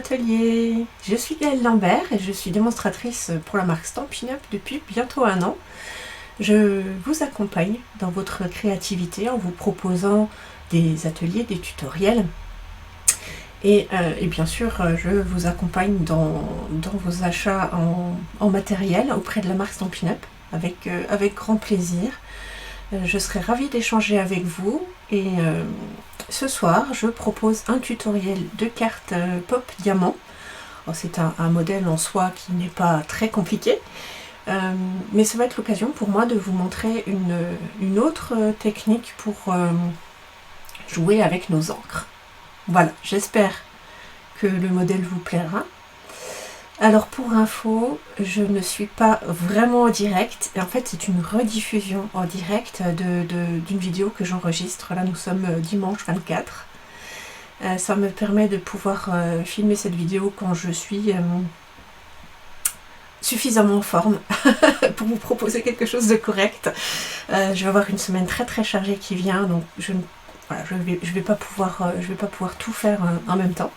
atelier. Je suis Gaëlle Lambert et je suis démonstratrice pour la marque Stampin' Up depuis bientôt 1 an. Je vous accompagne dans votre créativité en vous proposant des ateliers, des tutoriels. Et bien sûr, je vous accompagne dans vos achats en matériel auprès de la marque Stampin' Up avec grand plaisir. Je serai ravie d'échanger avec vous et ce soir je propose un tutoriel de cartes Pop Diamant. C'est un modèle en soi qui n'est pas très compliqué, mais ça va être l'occasion pour moi de vous montrer une autre technique pour jouer avec nos encres. Voilà, j'espère que le modèle vous plaira. Alors pour info, je ne suis pas vraiment en direct, et en fait c'est une rediffusion en direct d'une vidéo que j'enregistre. Là nous sommes dimanche 24. Ça me permet de pouvoir filmer cette vidéo quand je suis suffisamment en forme pour vous proposer quelque chose de correct. Je vais avoir une semaine très très chargée qui vient, donc je vais pas pouvoir tout faire en même temps.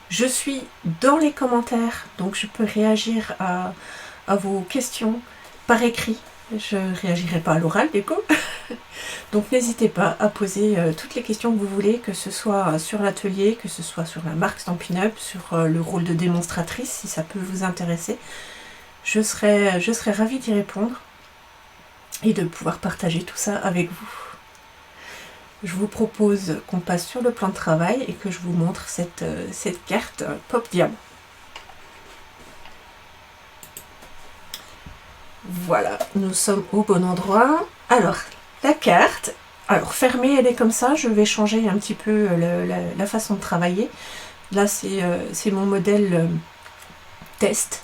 Je suis dans les commentaires, donc je peux réagir à vos questions par écrit. Je ne réagirai pas à l'oral du coup. Donc n'hésitez pas à poser toutes les questions que vous voulez, que ce soit sur l'atelier, que ce soit sur la marque Stampin' Up, sur le rôle de démonstratrice, si ça peut vous intéresser. Je serai ravie d'y répondre et de pouvoir partager tout ça avec vous. Je vous propose qu'on passe sur le plan de travail et que je vous montre cette carte Pop Diamant. Voilà, nous sommes au bon endroit. Alors, la carte, fermée, elle est comme ça. Je vais changer un petit peu la façon de travailler. Là, c'est mon modèle test.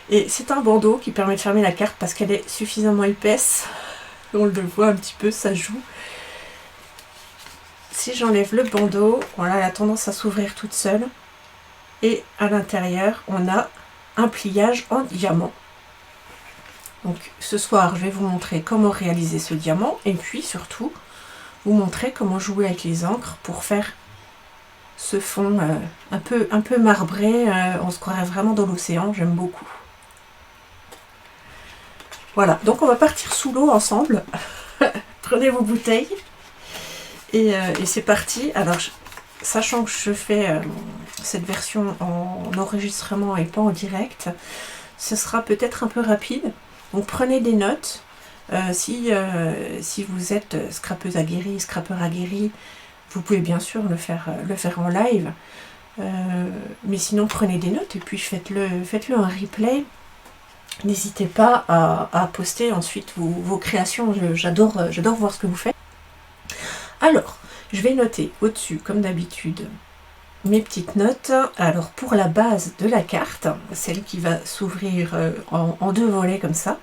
Et c'est un bandeau qui permet de fermer la carte parce qu'elle est suffisamment épaisse. On le voit un petit peu, ça joue. Si j'enlève le bandeau, voilà, elle a tendance à s'ouvrir toute seule. Et à l'intérieur, on a un pliage en diamant. Donc ce soir, je vais vous montrer comment réaliser ce diamant. Et puis surtout, vous montrer comment jouer avec les encres pour faire ce fond un peu marbré. On se croirait vraiment dans l'océan, j'aime beaucoup. Voilà, donc on va partir sous l'eau ensemble. Prenez vos bouteilles. Et c'est parti. Alors, sachant que je fais cette version en enregistrement et pas en direct, ce sera peut-être un peu rapide. Donc prenez des notes. Si vous êtes scrapeuse aguerrie, scrapeur aguerri, vous pouvez bien sûr le faire en live. Mais sinon, prenez des notes et puis faites-le un replay. N'hésitez pas à poster ensuite vos créations. J'adore voir ce que vous faites. Alors, je vais noter au-dessus, comme d'habitude, mes petites notes. Alors, pour la base de la carte, celle qui va s'ouvrir en 2 volets comme ça,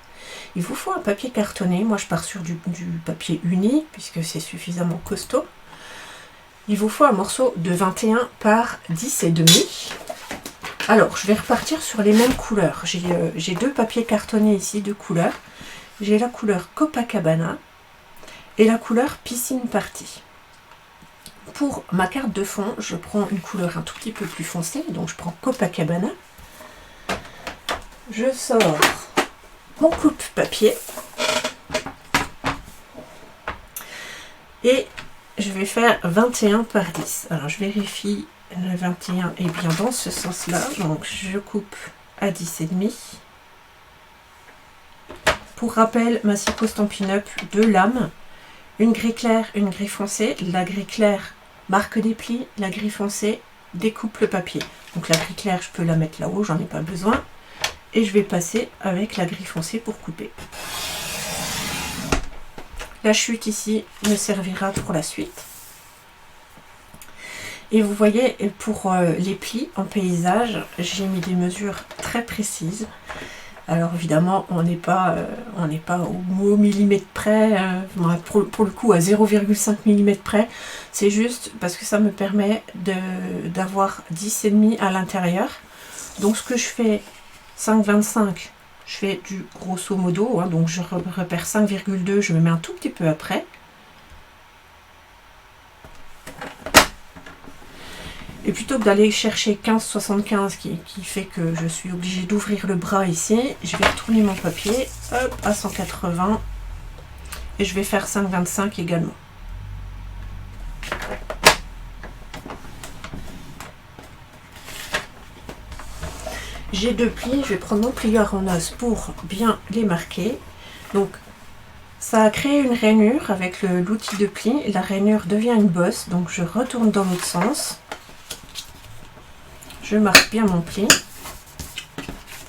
il vous faut un papier cartonné. Moi, je pars sur du papier uni, puisque c'est suffisamment costaud. Il vous faut un morceau de 21 par 10,5. Alors, je vais repartir sur les mêmes couleurs. J'ai 2 papiers cartonnés ici, 2 couleurs. J'ai la couleur Copacabana et la couleur Piscine Party. Pour ma carte de fond, je prends une couleur un tout petit peu plus foncée, donc je prends Copacabana. Je sors mon coupe-papier et je vais faire 21 par 10. Alors je vérifie, le 21 est bien dans ce sens-là, donc je coupe à 10,5. Pour rappel, ma Siko Stampin' Up 2 lames. Une gris clair, une gris foncé. La gris claire marque des plis, la gris foncé découpe le papier. Donc la gris claire, je peux la mettre là-haut, j'en ai pas besoin. Et je vais passer avec la gris foncé pour couper. La chute ici me servira pour la suite. Et vous voyez, pour les plis en paysage, j'ai mis des mesures très précises. Alors évidemment, on n'est pas au millimètre près, pour le coup à 0,5 mm près. C'est juste parce que ça me permet d'avoir 10,5 à l'intérieur. Donc ce que je fais, 5,25, je fais du grosso modo, hein, donc je repère 5,2, je me mets un tout petit peu après. Et plutôt que d'aller chercher 15,75 qui fait que je suis obligée d'ouvrir le bras ici, je vais retourner mon papier hop, à 180 et je vais faire 5,25 également. J'ai 2 plis, je vais prendre mon plieur en os pour bien les marquer. Donc ça a créé une rainure avec l'outil de pli, la rainure devient une bosse, donc je retourne dans l'autre sens. Je marque bien mon pli.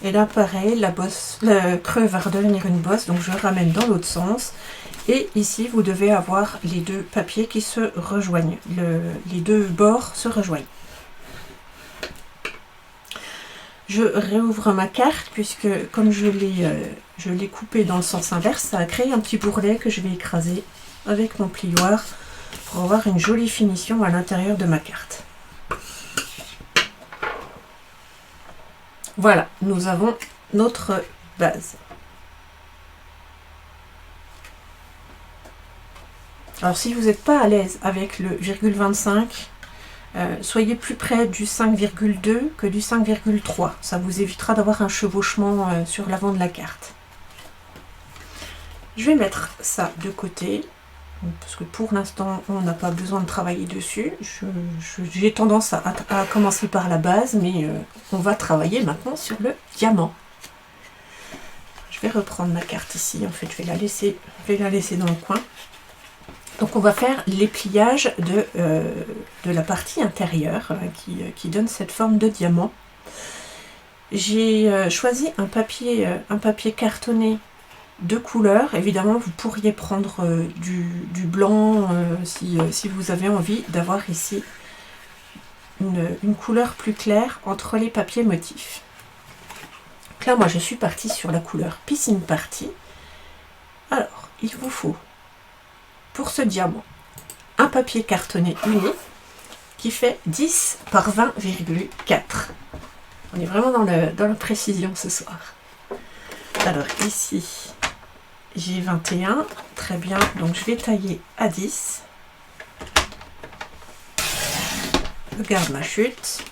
Et là pareil, la bosse, le creux va redevenir une bosse, donc je ramène dans l'autre sens. Et ici vous devez avoir les deux papiers qui se rejoignent, les deux bords se rejoignent. Je réouvre ma carte puisque comme je l'ai coupé dans le sens inverse, ça a créé un petit bourrelet que je vais écraser avec mon plioir pour avoir une jolie finition à l'intérieur de ma carte. Voilà, nous avons notre base. Alors si vous n'êtes pas à l'aise avec le 0,25, soyez plus près du 5,2 que du 5,3. Ça vous évitera d'avoir un chevauchement sur l'avant de la carte. Je vais mettre ça de côté, parce que pour l'instant, on n'a pas besoin de travailler dessus. J'ai tendance à commencer par la base, mais on va travailler maintenant sur le diamant. Je vais reprendre ma carte ici. En fait, je vais la laisser dans le coin. Donc on va faire les pliages de la partie intérieure qui donne cette forme de diamant. J'ai choisi un papier cartonné de couleur. Évidemment vous pourriez prendre du blanc si vous avez envie d'avoir ici une couleur plus claire entre les papiers motifs. Donc là moi je suis partie sur la couleur Piscine Party. Alors il vous faut pour ce diamant un papier cartonné uni qui fait 10 par 20,4. On est vraiment dans la précision ce soir. Alors ici j'ai 21, très bien, donc je vais tailler à 10. Je garde ma chute.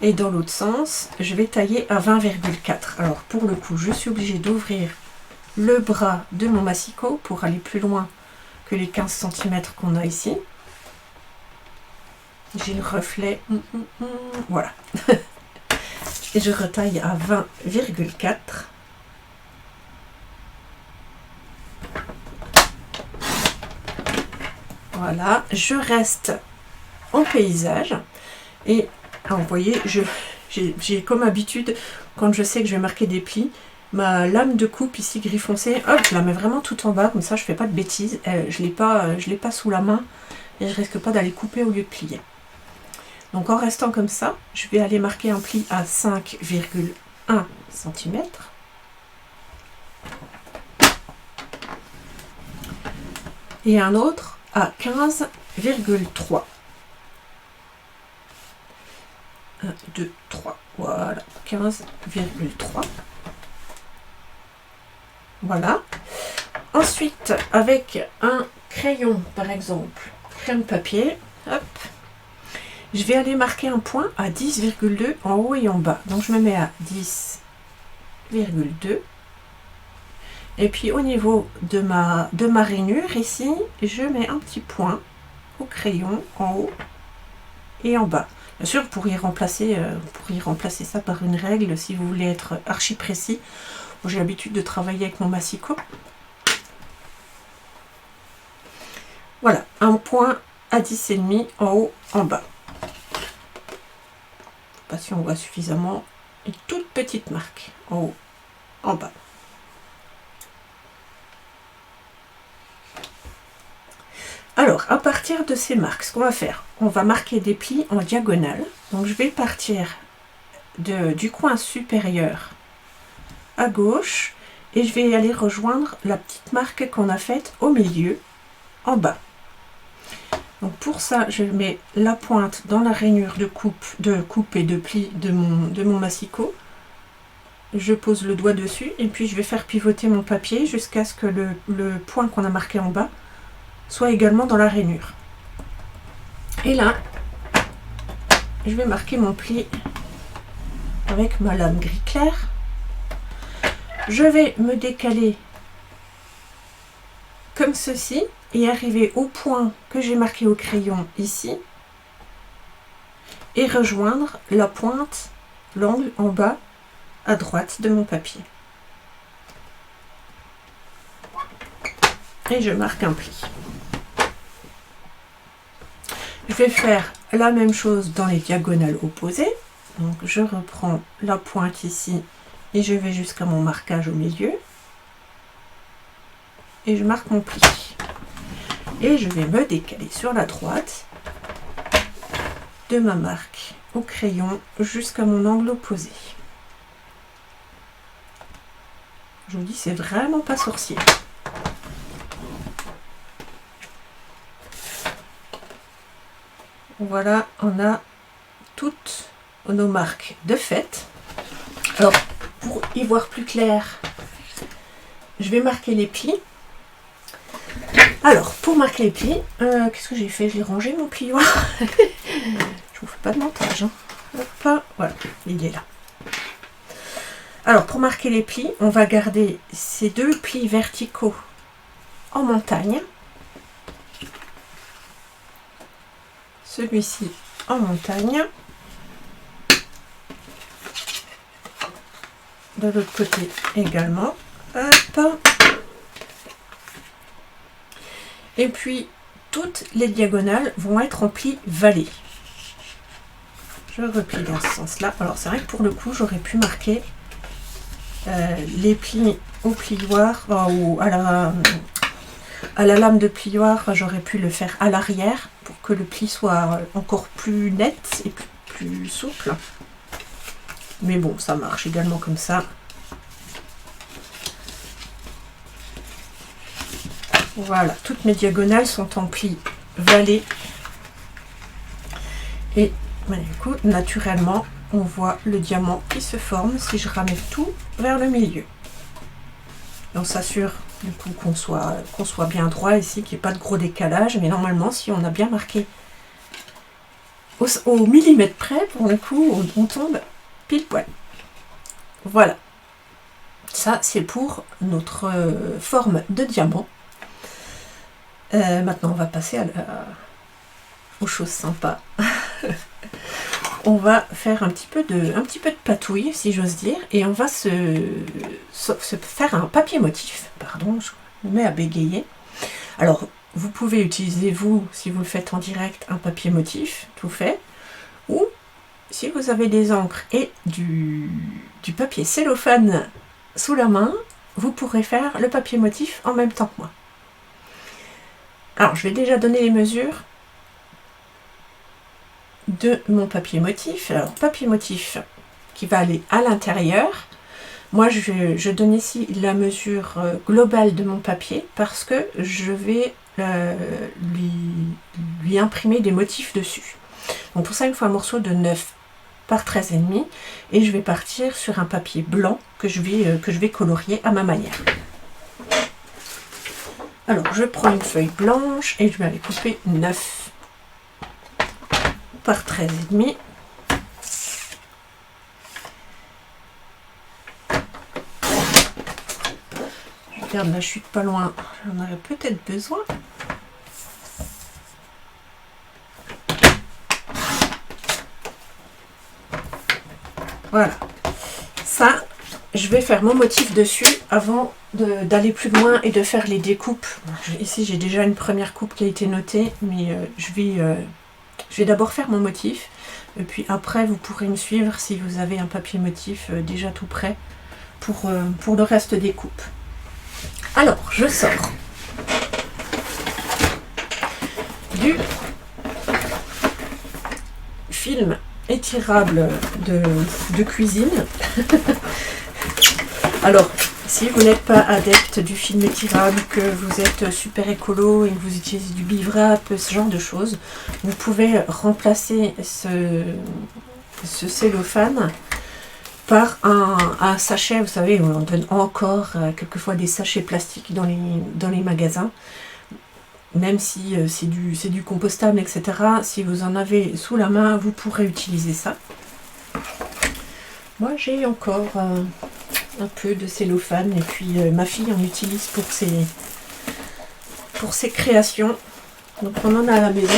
Et dans l'autre sens, je vais tailler à 20,4. Alors pour le coup, je suis obligée d'ouvrir le bras de mon massicot pour aller plus loin que les 15 cm qu'on a ici. J'ai le reflet, voilà. Et je retaille à 20,4. Voilà, je reste en paysage. Et alors, vous voyez, j'ai comme habitude, quand je sais que je vais marquer des plis, ma lame de coupe ici gris foncé, hop, je la mets vraiment tout en bas, comme ça je fais pas de bêtises. Je l'ai pas sous la main et je risque pas d'aller couper au lieu de plier. Donc en restant comme ça, je vais aller marquer un pli à 5,1 cm. Et un autre à 15,3. 1, 2, 3. Voilà, 15,3. Voilà. Ensuite, avec un crayon, par exemple, crème papier, hop, je vais aller marquer un point à 10,2 en haut et en bas. Donc je me mets à 10,2. Et puis au niveau de ma rainure, ici, je mets un petit point au crayon en haut et en bas. Bien sûr, vous pourriez remplacer ça par une règle si vous voulez être archi précis. J'ai l'habitude de travailler avec mon massicot. Voilà, un point à 10,5 en haut, en bas. Je ne sais pas si on voit suffisamment. Une toute petite marque en haut, en bas. Alors, à partir de ces marques, ce qu'on va faire, on va marquer des plis en diagonale. Donc, je vais partir du coin supérieur à gauche et je vais aller rejoindre la petite marque qu'on a faite au milieu, en bas. Donc, pour ça, je mets la pointe dans la rainure de coupe et de pli de mon massicot. Je pose le doigt dessus et puis je vais faire pivoter mon papier jusqu'à ce que le point qu'on a marqué en bas soit également dans la rainure. Et là, je vais marquer mon pli avec ma lame gris clair. Je vais me décaler comme ceci et arriver au point que j'ai marqué au crayon ici et rejoindre la pointe, l'angle en bas à droite de mon papier. Et je marque un pli. Je vais faire la même chose dans les diagonales opposées. Donc je reprends la pointe ici et je vais jusqu'à mon marquage au milieu. Et je marque mon pli. Et je vais me décaler sur la droite de ma marque au crayon jusqu'à mon angle opposé. Je vous dis, c'est vraiment pas sorcier. Voilà, on a toutes nos marques de fait. Alors, pour y voir plus clair, je vais marquer les plis. Alors, pour marquer les plis, qu'est-ce que j'ai fait? J'ai rangé mon plioir. Je vous fais pas de montage. Hein. Hop, voilà, il est là. Alors, pour marquer les plis, on va garder ces deux plis verticaux en montagne. Celui-ci en montagne. De l'autre côté également. Hop. Et puis, toutes les diagonales vont être en plis vallés. Je replie dans ce sens-là. Alors, c'est vrai que pour le coup, j'aurais pu marquer les plis au plioir, ou à la lame de plioir, j'aurais pu le faire à l'arrière pour que le pli soit encore plus net et plus souple. Mais bon, ça marche également comme ça. Voilà, toutes mes diagonales sont en plis vallés. Et du coup, naturellement, on voit le diamant qui se forme si je ramène tout vers le milieu. Et on s'assure du coup qu'on soit bien droit ici, qu'il n'y ait pas de gros décalage. Mais normalement, si on a bien marqué au millimètre près, pour le coup, on tombe pile poil. Voilà. Ça, c'est pour notre forme de diamant. Maintenant, on va passer aux choses sympas. On va faire un petit peu de patouille, si j'ose dire, et on va se faire un papier motif. Pardon, je me mets à bégayer. Alors, vous pouvez utiliser, vous, si vous le faites en direct, un papier motif, tout fait, ou si vous avez des encres et du papier cellophane sous la main, vous pourrez faire le papier motif en même temps que moi. Alors, je vais déjà donner les mesures de mon papier motif. Alors, papier motif qui va aller à l'intérieur. Moi, je donne ici la mesure globale de mon papier parce que je vais lui imprimer des motifs dessus. Donc, pour ça, il me faut un morceau de 9 par 13,5 et je vais partir sur un papier blanc que je vais colorier à ma manière. Alors, je prends une feuille blanche et je vais aller couper 9 par 13,5. Je regarde la chute pas loin, j'en aurais peut-être besoin. Voilà. Ça, je vais faire mon motif dessus avant d'aller plus loin et de faire les découpes. Ici, j'ai déjà une première coupe qui a été notée, mais je vais d'abord faire mon motif. Et puis après, vous pourrez me suivre si vous avez un papier motif déjà tout prêt pour le reste des coupes. Alors, je sors du film étirable de cuisine. Alors, si vous n'êtes pas adepte du film étirable, que vous êtes super écolo et que vous utilisez du bivrap, ce genre de choses, vous pouvez remplacer ce cellophane par un sachet. Vous savez, on donne encore quelquefois des sachets plastiques dans les magasins. même si c'est du compostable, etc. Si vous en avez sous la main, vous pourrez utiliser ça. Moi, j'ai encore un peu de cellophane, et puis ma fille en utilise pour ses créations. Donc on en a à la maison.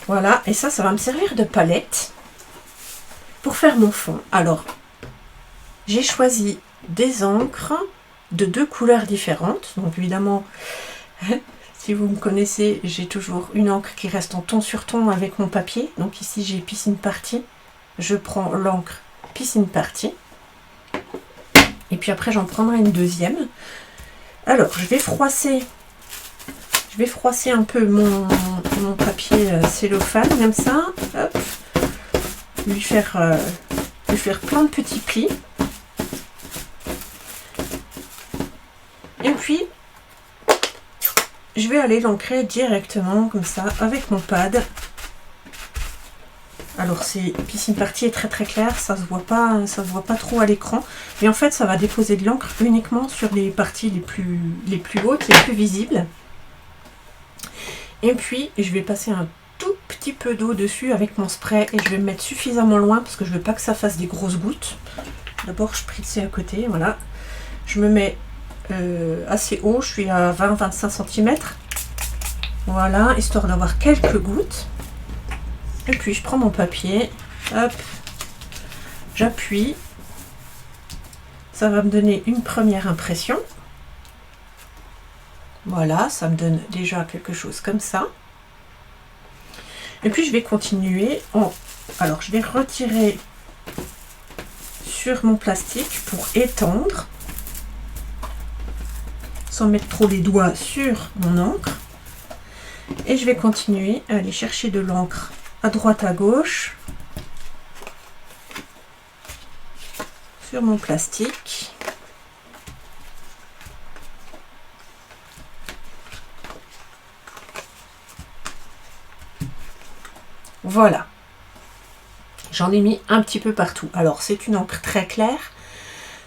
Voilà, et ça va me servir de palette pour faire mon fond. Alors, j'ai choisi des encres de 2 couleurs différentes. Donc évidemment, si vous me connaissez, j'ai toujours une encre qui reste en ton sur ton avec mon papier. Donc ici, j'ai Piscine Party. Je prends l'encre Piscine Party. Et puis après, j'en prendrai une deuxième. Alors, je vais froisser un peu mon papier cellophane, comme ça. Hop. Lui faire plein de petits plis. Et puis, je vais aller l'ancrer directement, comme ça, avec mon pad. Alors, Piscine Party est très très clair, ça se voit pas trop à l'écran. Mais en fait, ça va déposer de l'encre uniquement sur les parties les plus hautes, les plus visibles. Et puis, je vais passer un tout petit peu d'eau dessus avec mon spray. Et je vais me mettre suffisamment loin parce que je veux pas que ça fasse des grosses gouttes. D'abord, je spritze à côté, voilà. Je me mets assez haut, je suis à 20-25 cm. Voilà, histoire d'avoir quelques gouttes. Et puis, je prends mon papier, hop, j'appuie. Ça va me donner une première impression. Voilà, ça me donne déjà quelque chose comme ça. Et puis je vais continuer alors je vais retirer sur mon plastique pour étendre, sans mettre trop les doigts sur mon encre. Et je vais continuer à aller chercher de l'encre à droite à gauche sur mon plastique. Voilà, j'en ai mis un petit peu partout. Alors c'est une encre très claire,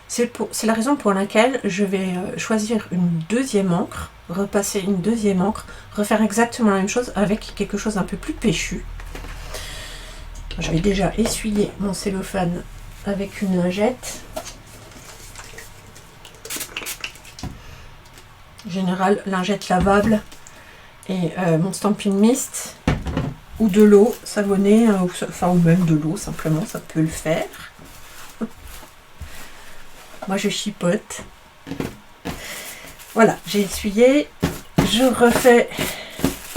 c'est la raison pour laquelle je vais choisir une deuxième encre, repasser une deuxième encre, refaire exactement la même chose avec quelque chose un peu plus péchu. Je vais déjà essuyer mon cellophane avec une lingette. En général, lingette lavable et mon Stampin' Mist. Ou de l'eau savonnée, ou même de l'eau simplement, ça peut le faire. Moi je chipote. Voilà, j'ai essuyé. Je refais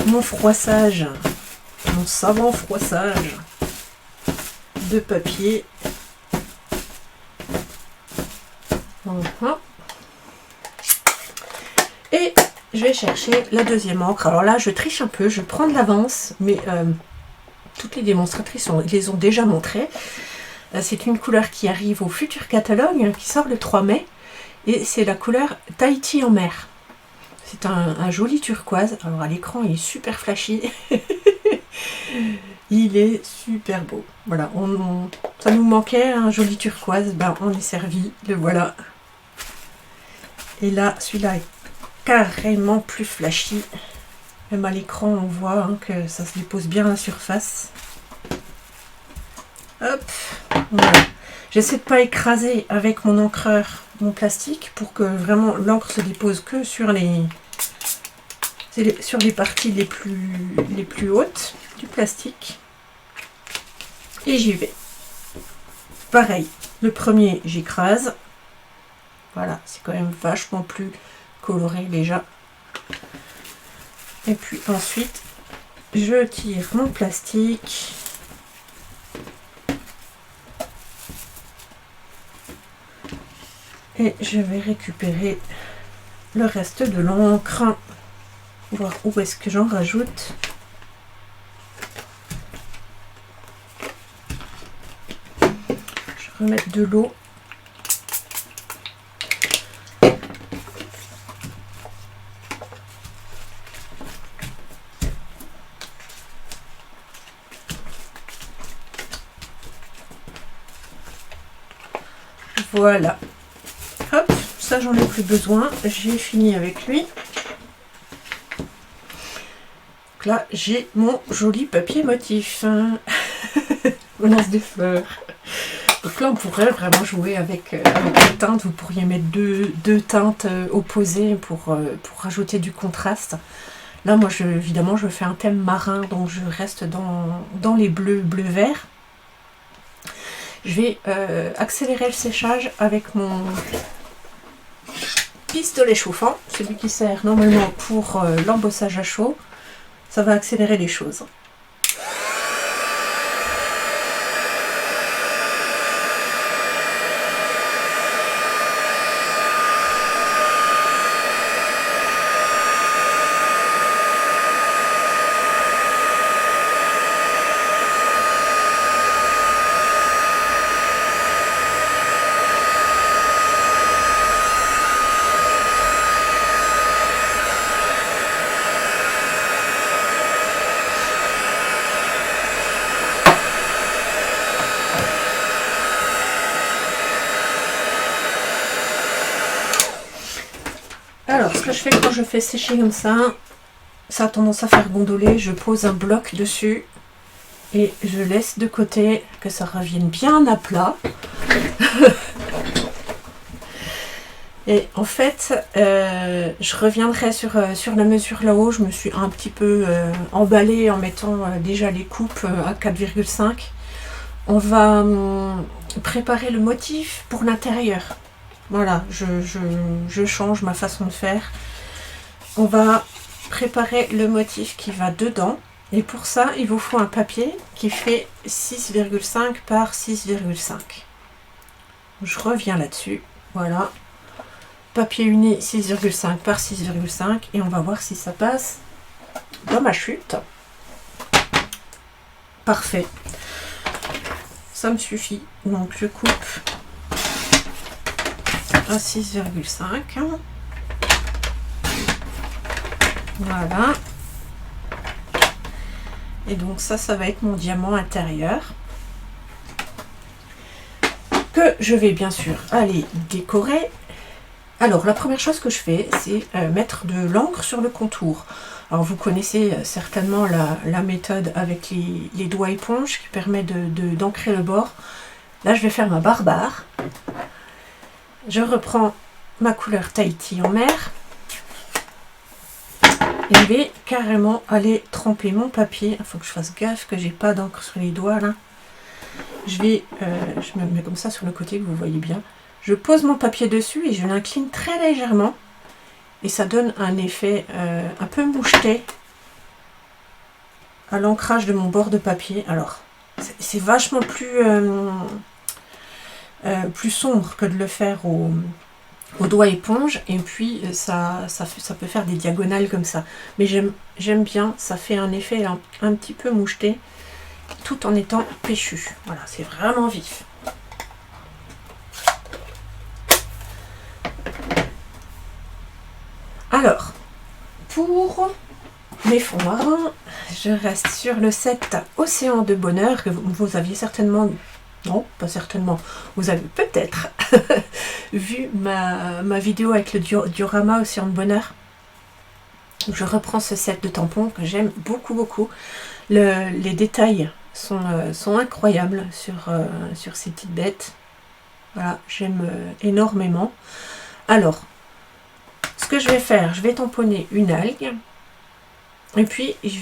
mon froissage, mon savant froissage de papier. Voilà. Et je vais chercher la deuxième encre. Alors là, je triche un peu, je prends de l'avance, mais toutes les démonstratrices les ont déjà montrées. C'est une couleur qui arrive au futur catalogue, qui sort le 3 mai. Et c'est la couleur Tahiti en mer. C'est un joli turquoise. Alors à l'écran, il est super flashy. Il est super beau. Voilà, ça nous manquait un joli turquoise. Ben, on est servi, le voilà. Et là, celui-là est carrément plus flashy. Même à l'écran, on voit que ça se dépose bien à la surface. Hop, voilà. J'essaie de ne pas écraser avec mon encreur mon plastique pour que vraiment l'encre se dépose que sur les parties les plus hautes du plastique. Et j'y vais. Pareil, le premier, j'écrase. Voilà, c'est quand même vachement plus coloré déjà. Et puis ensuite, je tire mon plastique. Et je vais récupérer le reste de l'encre. Voir où est-ce que j'en rajoute. Je vais remettre de l'eau. Voilà. Hop, ça j'en ai plus besoin. J'ai fini avec lui. Donc là, j'ai mon joli papier motif. On lance des fleurs. Donc là, on pourrait vraiment jouer avec les teintes. Vous pourriez mettre deux teintes opposées pour rajouter du contraste. Là, moi, évidemment, je fais un thème marin, donc je reste dans les bleu-vert. Je vais accélérer le séchage avec mon pistolet chauffant, celui qui sert normalement pour l'embossage à chaud. Ça va accélérer les choses. Alors, ce que je fais quand je fais sécher comme ça a tendance à faire gondoler. Je pose un bloc dessus et je laisse de côté que ça revienne bien à plat. Et en fait, je reviendrai sur la mesure là-haut. Je me suis un petit peu emballée en mettant déjà les coupes à 4,5. On va préparer le motif pour l'intérieur. Voilà, je change ma façon de faire. On va préparer le motif qui va dedans. Et pour ça, il vous faut un papier qui fait 6,5 par 6,5. Je reviens là-dessus. Voilà. Papier uni 6,5 par 6,5. Et on va voir si ça passe dans ma chute. Parfait. Ça me suffit. Donc je coupe à 6,5. Voilà. Et donc ça va être mon diamant intérieur que je vais bien sûr aller décorer. Alors la première chose que je fais, c'est mettre de l'encre sur le contour. Alors vous connaissez certainement la méthode avec les doigts éponges qui permet d'ancrer le bord. Là je vais faire ma barbare. Je reprends ma couleur Tahiti en mer et je vais carrément aller tremper mon papier. Il faut que je fasse gaffe que j'ai pas d'encre sur les doigts là. Je me mets comme ça sur le côté que vous voyez bien. Je pose mon papier dessus et je l'incline très légèrement et ça donne un effet un peu moucheté à l'ancrage de mon bord de papier. Alors c'est vachement plus sombre que de le faire au doigt éponge, et puis ça peut faire des diagonales comme ça, mais j'aime bien, ça fait un effet un petit peu moucheté tout en étant péchu. Voilà, c'est vraiment vif. Alors pour mes fonds marins, je reste sur le set Océan de Bonheur que vous aviez certainement, non pas certainement, vous avez peut-être vu ma vidéo avec le diorama Océan de Bonheur. Je reprends ce set de tampons que j'aime beaucoup. Les détails sont incroyables sur ces petites bêtes. Voilà, j'aime énormément. Alors, ce que je vais faire, je vais tamponner une algue. Et puis, je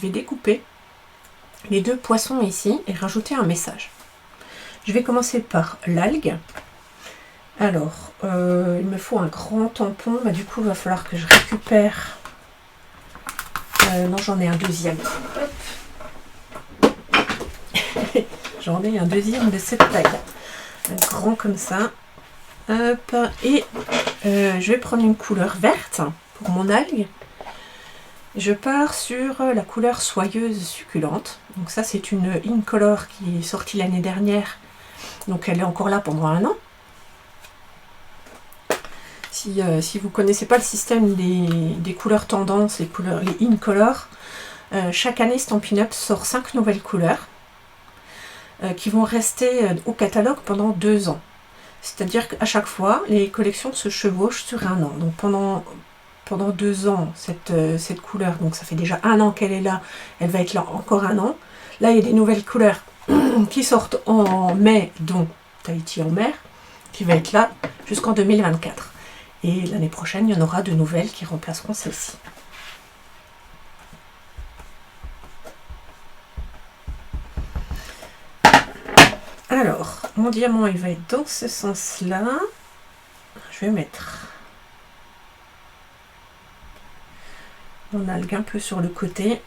vais découper les deux poissons ici et rajouter un message. Je vais commencer par l'algue. Alors, il me faut un grand tampon. Bah, du coup, il va falloir que je récupère... non, j'en ai un deuxième. J'en ai un deuxième de cette taille. Un grand comme ça. Hop. Et je vais prendre une couleur verte pour mon algue. Je pars sur la couleur soyeuse succulente. Donc ça, c'est une Incolor qui est sortie l'année dernière. Donc elle est encore là pendant 1 an. Si vous ne connaissez pas le système des couleurs tendances, les Incolor, chaque année Stampin' Up sort 5 nouvelles couleurs qui vont rester au catalogue pendant 2 ans. C'est-à-dire qu'à chaque fois, les collections se chevauchent sur un an. Donc pendant 2 ans, cette couleur, donc ça fait déjà un an qu'elle est là, elle va être là encore un an. Là, il y a des nouvelles couleurs qui sortent en mai, dont Tahiti en mer, qui va être là jusqu'en 2024. Et l'année prochaine, il y en aura de nouvelles qui remplaceront celle-ci. Alors, mon diamant, il va être dans ce sens-là. Je vais mettre mon algue un peu sur le côté,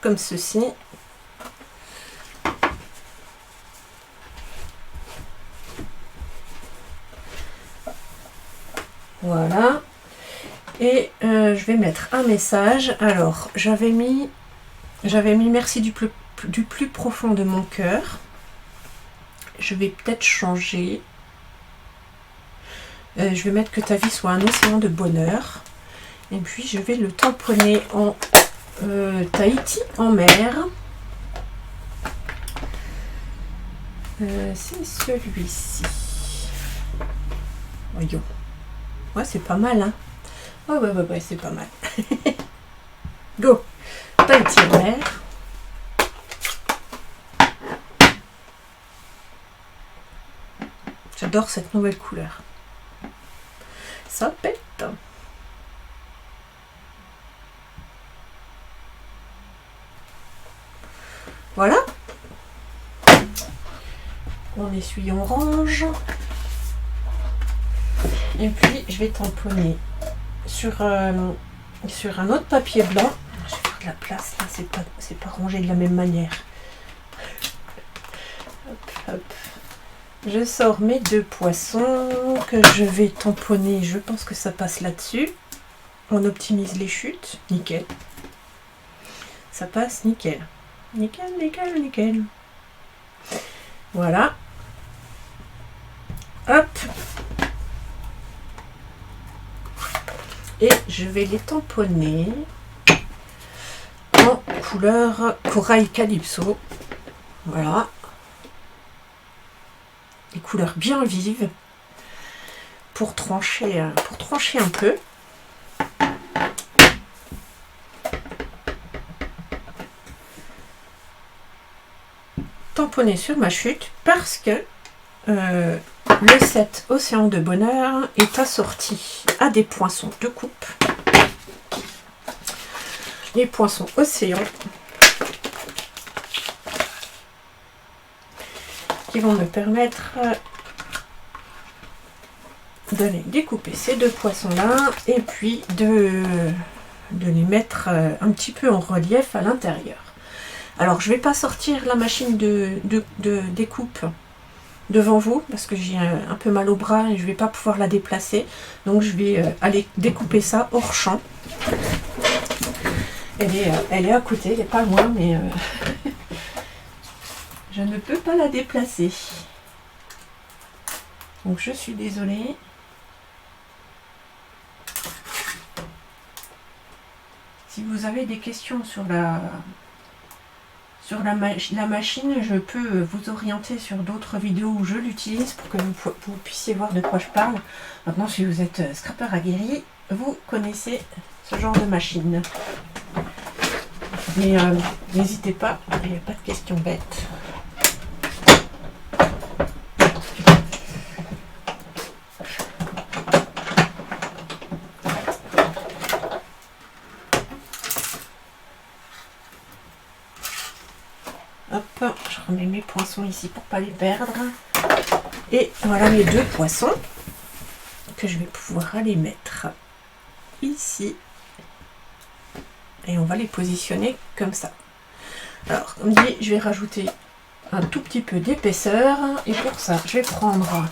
comme ceci. Voilà. Et je vais mettre un message. Alors, j'avais mis merci du plus profond de mon cœur. Je vais peut-être changer. Je vais mettre que ta vie soit un océan de bonheur. Et puis je vais le tamponner en Tahiti en mer. C'est celui-ci. Voyons. Ouais, c'est pas mal, hein. Ouais, c'est pas mal. Go. Tahiti en mer. J'adore cette nouvelle couleur. Ça pète. Voilà. Mon essuyon range. Et puis je vais tamponner sur un autre papier blanc. Je vais faire de la place là, c'est pas rangé de la même manière. Hop, hop. Je sors mes 2 poissons que je vais tamponner. Je pense que ça passe là-dessus. On optimise les chutes. Nickel. Ça passe nickel. Nickel, nickel, nickel. Voilà. Hop. Et je vais les tamponner en couleur corail calypso. Voilà. Des couleurs bien vives pour trancher un peu. Tamponner sur ma chute parce que le set Océan de Bonheur est assorti à des poinçons de coupe. Les poinçons Océan qui vont me permettre de les découper ces 2 poissons là et puis de les mettre un petit peu en relief à l'intérieur. Alors je vais pas sortir la machine de découpe devant vous parce que j'ai un peu mal au bras et je vais pas pouvoir la déplacer, donc je vais aller découper ça hors champ. Elle est à côté, elle est pas loin, mais je ne peux pas la déplacer, donc je suis désolée. Si vous avez des questions sur la machine, je peux vous orienter sur d'autres vidéos où je l'utilise pour que vous puissiez voir de quoi je parle. Maintenant, si vous êtes scrapper aguerri, vous connaissez ce genre de machine. Mais n'hésitez pas, il n'y a pas de questions bêtes. Hop, je remets mes poinçons ici pour pas les perdre. Et voilà mes 2 poissons que je vais pouvoir aller mettre ici. Et on va les positionner comme ça. Alors, comme dit, je vais rajouter un tout petit peu d'épaisseur. Et pour ça, je vais prendre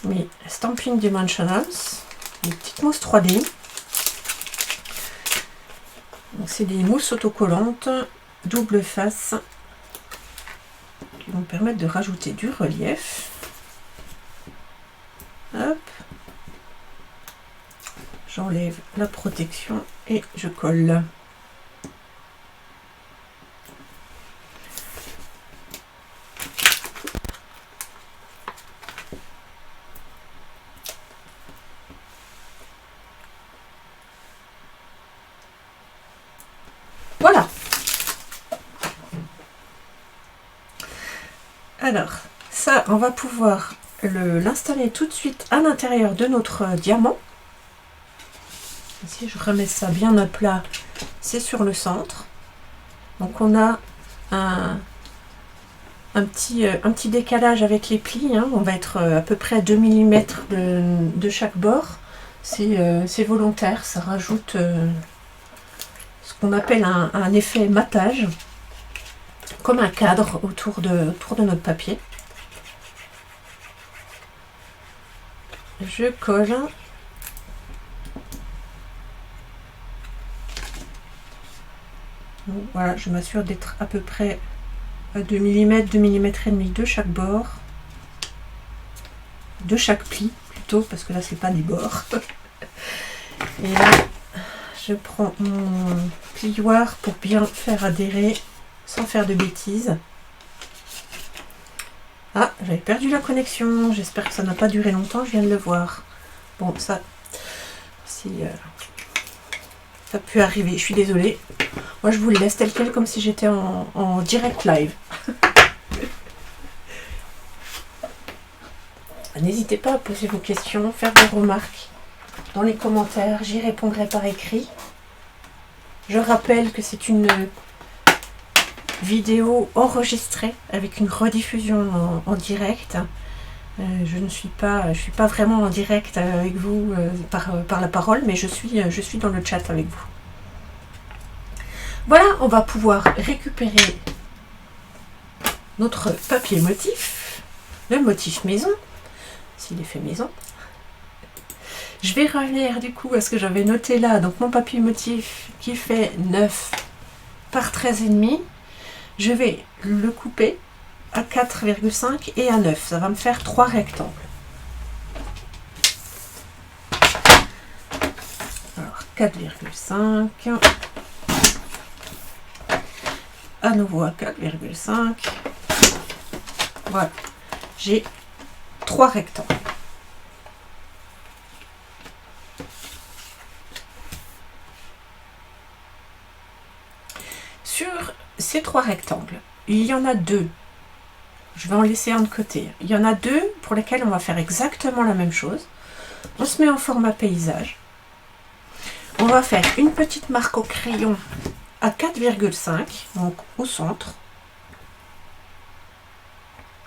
mes Stampin' Dimensionals, les petites mousses 3D. Donc, c'est des mousses autocollantes, double face, qui vont permettre de rajouter du relief. Hop. J'enlève la protection et je colle. Voilà. Alors, ça, on va pouvoir l'installer tout de suite à l'intérieur de notre diamant. Ici, je remets ça bien à plat, c'est sur le centre. Donc, on a un petit décalage avec les plis. Hein. On va être à peu près à 2 mm de chaque bord. C'est volontaire, ça rajoute ce qu'on appelle un effet matage, comme un cadre autour de notre papier. Je colle. Donc, voilà, je m'assure d'être à peu près à 2 mm, 2 mm et demi de chaque bord. De chaque pli plutôt, parce que là c'est pas des bords. Et là, je prends mon plioir pour bien faire adhérer sans faire de bêtises. Ah, j'avais perdu la connexion. J'espère que ça n'a pas duré longtemps. Je viens de le voir. Bon, ça, si ça peut arriver. Je suis désolée. Moi, je vous le laisse tel quel, comme si j'étais en direct live. N'hésitez pas à poser vos questions, faire des remarques dans les commentaires. J'y répondrai par écrit. Je rappelle que c'est une vidéo enregistrée avec une rediffusion en direct. Je ne suis pas, vraiment en direct avec vous par la parole, mais je suis dans le chat avec vous. Voilà, on va pouvoir récupérer notre papier motif, le motif maison, s'il est fait maison. Je vais revenir du coup à ce que j'avais noté là, donc mon papier motif qui fait 9 par 13,5. Je vais le couper à 4,5 et à 9. Ça va me faire 3 rectangles. Alors 4,5. À nouveau à 4,5. Voilà. J'ai 3 rectangles. Sur ces 3 rectangles, il y en a 2. Je vais en laisser un de côté. Il y en a 2 pour lesquels on va faire exactement la même chose. On se met en format paysage. On va faire une petite marque au crayon à 4,5, donc au centre.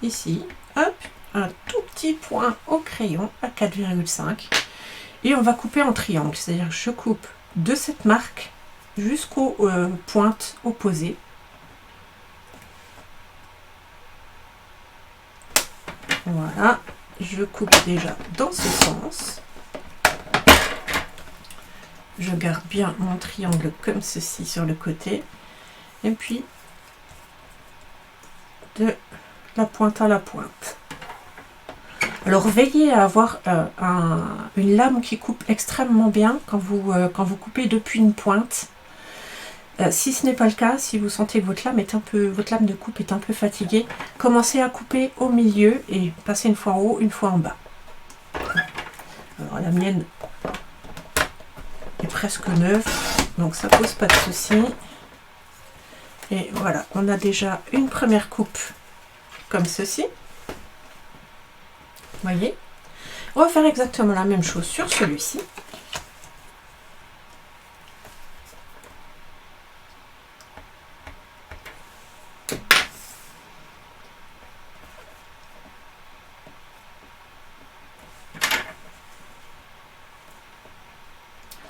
Ici, hop, un tout petit point au crayon à 4,5. Et on va couper en triangle, c'est-à-dire que je coupe de cette marque jusqu'aux pointes opposées. Voilà, je coupe déjà dans ce sens. Je garde bien mon triangle comme ceci sur le côté. Et puis, de la pointe à la pointe. Alors, veillez à avoir une lame qui coupe extrêmement bien quand vous coupez depuis une pointe. Si ce n'est pas le cas, si vous sentez que votre lame de coupe est un peu fatiguée, commencez à couper au milieu et passez une fois en haut, une fois en bas. Alors la mienne est presque neuve, donc ça pose pas de souci. Et voilà, on a déjà une première coupe comme ceci. Vous voyez? On va faire exactement la même chose sur celui-ci.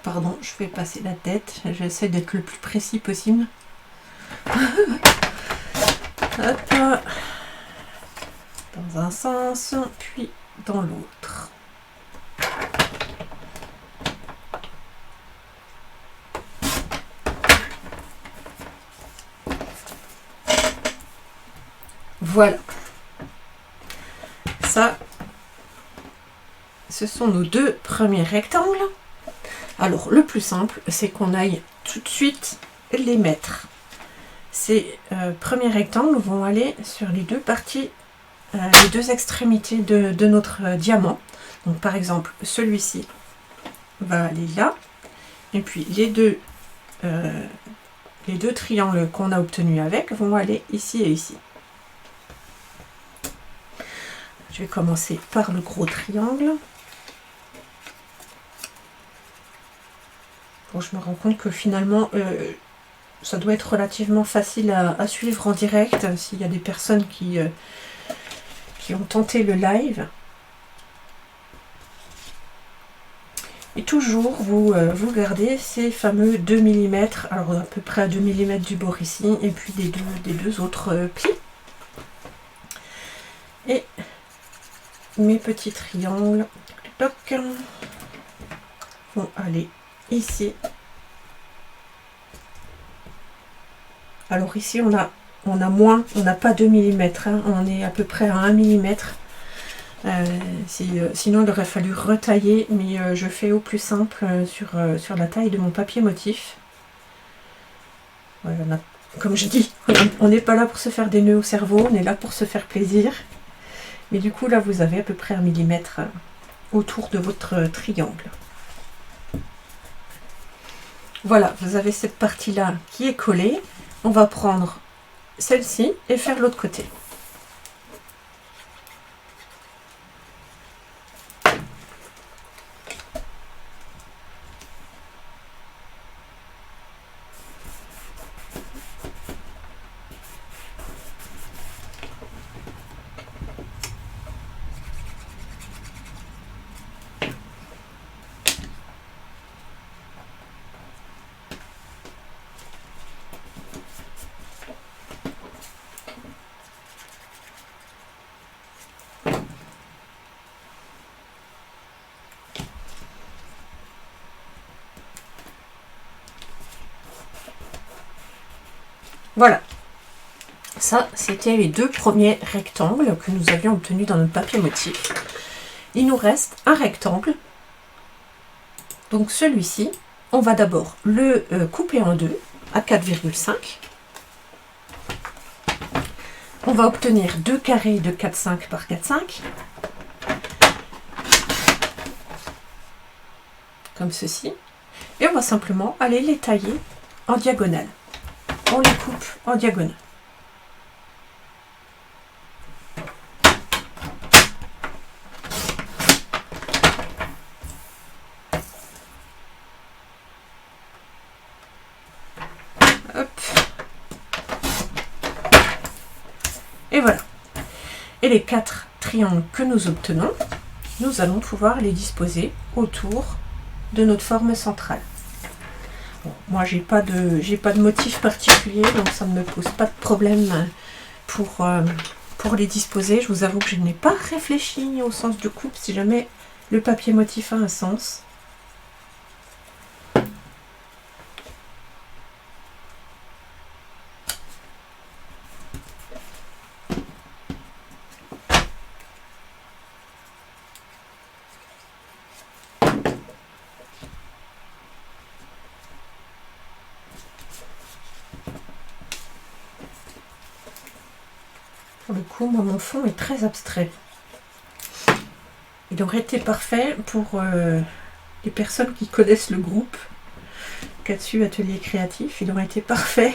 Pardon, je vais passer la tête. J'essaie d'être le plus précis possible. Hop. Dans un sens, puis dans l'autre. Voilà. Ça, ce sont nos 2 premiers rectangles. Alors, le plus simple, c'est qu'on aille tout de suite les mettre. Ces premiers rectangles vont aller sur les 2 parties, les 2 extrémités de notre diamant. Donc, par exemple, celui-ci va aller là. Et puis, les 2 les deux triangles qu'on a obtenus avec vont aller ici et ici. Je vais commencer par le gros triangle. Bon, je me rends compte que finalement, ça doit être relativement facile à suivre en direct s'il y a des personnes qui ont tenté le live. Et toujours, vous gardez ces fameux 2 mm, alors à peu près à 2 mm du bord ici, et puis des deux autres plis. Et mes petits triangles vont aller ici. Alors ici on a moins, on n'a pas 2 mm, hein, on est à peu près à 1 mm. Sinon il aurait fallu retailler, mais je fais au plus simple sur la taille de mon papier motif. Voilà, comme je dis, on n'est pas là pour se faire des nœuds au cerveau, on est là pour se faire plaisir. Mais du coup là vous avez à peu près 1 mm autour de votre triangle. Voilà, vous avez cette partie là qui est collée. On va prendre celle-ci et faire l'autre côté. Voilà, ça c'était les deux premiers rectangles que nous avions obtenus dans notre papier motif. Il nous reste un rectangle, donc celui-ci, on va d'abord le couper en deux à 4,5. On va obtenir deux carrés de 4,5 par 4,5, comme ceci, et on va simplement aller les tailler en diagonale. On les coupe en diagonale. Hop. Et voilà. Et les 4 triangles que nous obtenons, nous allons pouvoir les disposer autour de notre forme centrale. Bon, moi j'ai pas de motif particulier, donc ça ne me pose pas de problème pour les disposer. Je vous avoue que je n'ai pas réfléchi au sens de coupe si jamais le papier motif a un sens. Pour le coup, moi, mon fond est très abstrait. Il aurait été parfait pour les personnes qui connaissent le groupe Katsu Atelier Créatif. Il aurait été parfait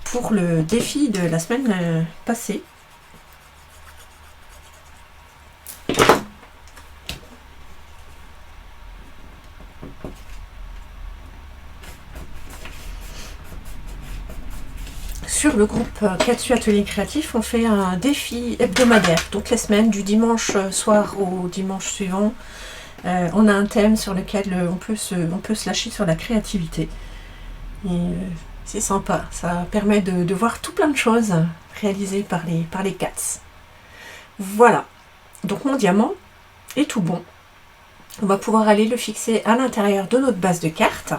pour le défi de la semaine passée. Sur le groupe Katsu Atelier Créatif, on fait un défi hebdomadaire, toutes les semaines, du dimanche soir au dimanche suivant. On a un thème sur lequel on peut se lâcher sur la créativité. C'est sympa, ça permet de voir tout plein de choses réalisées par les cats. Voilà, donc mon diamant est tout bon. On va pouvoir aller le fixer à l'intérieur de notre base de cartes.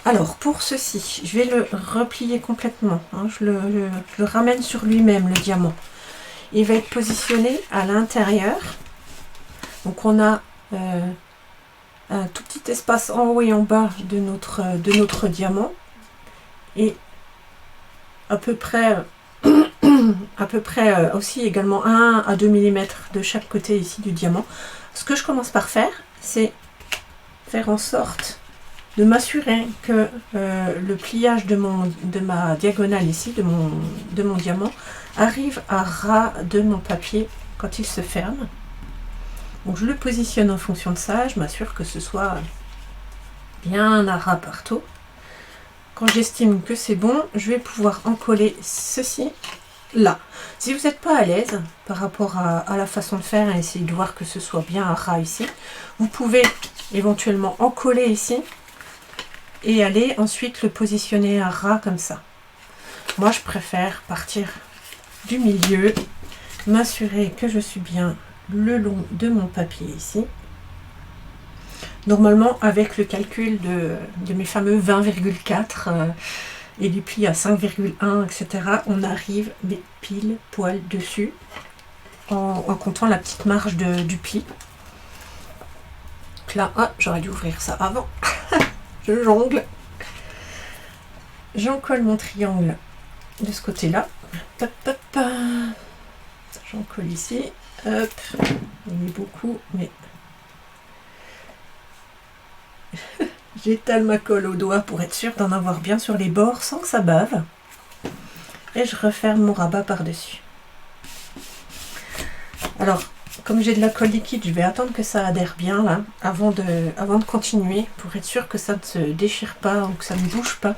Alors pour ceci, je vais le replier complètement, hein, je le ramène sur lui-même, le diamant. Il va être positionné à l'intérieur. Donc on a un tout petit espace en haut et en bas de notre diamant. Et à peu près aussi également 1 à 2 mm de chaque côté ici du diamant. Ce que je commence par faire, c'est faire en sorte de m'assurer que le pliage de ma diagonale ici, de mon diamant, arrive à ras de mon papier quand il se ferme. Donc je le positionne en fonction de ça, je m'assure que ce soit bien à ras partout. Quand j'estime que c'est bon, je vais pouvoir encoller ceci là. Si vous n'êtes pas à l'aise par rapport à la façon de faire et essayer de voir que ce soit bien à ras ici, vous pouvez éventuellement encoller ici et aller ensuite le positionner à ras comme ça. Moi je préfère partir du milieu, m'assurer que je suis bien le long de mon papier ici. Normalement avec le calcul de mes fameux 20,4 et du pli à 5,1 etc, on arrive mais pile poil dessus en comptant la petite marge du pli. Donc là, ah, j'aurais dû ouvrir ça avant. Je jongle. J'encolle mon triangle de ce côté-là. J'encolle ici. Hop. Il y a beaucoup, mais j'étale ma colle au doigt pour être sûre d'en avoir bien sur les bords sans que ça bave. Et je referme mon rabat par-dessus. Alors, comme j'ai de la colle liquide, je vais attendre que ça adhère bien là, avant de continuer, pour être sûr que ça ne se déchire pas ou que ça ne bouge pas.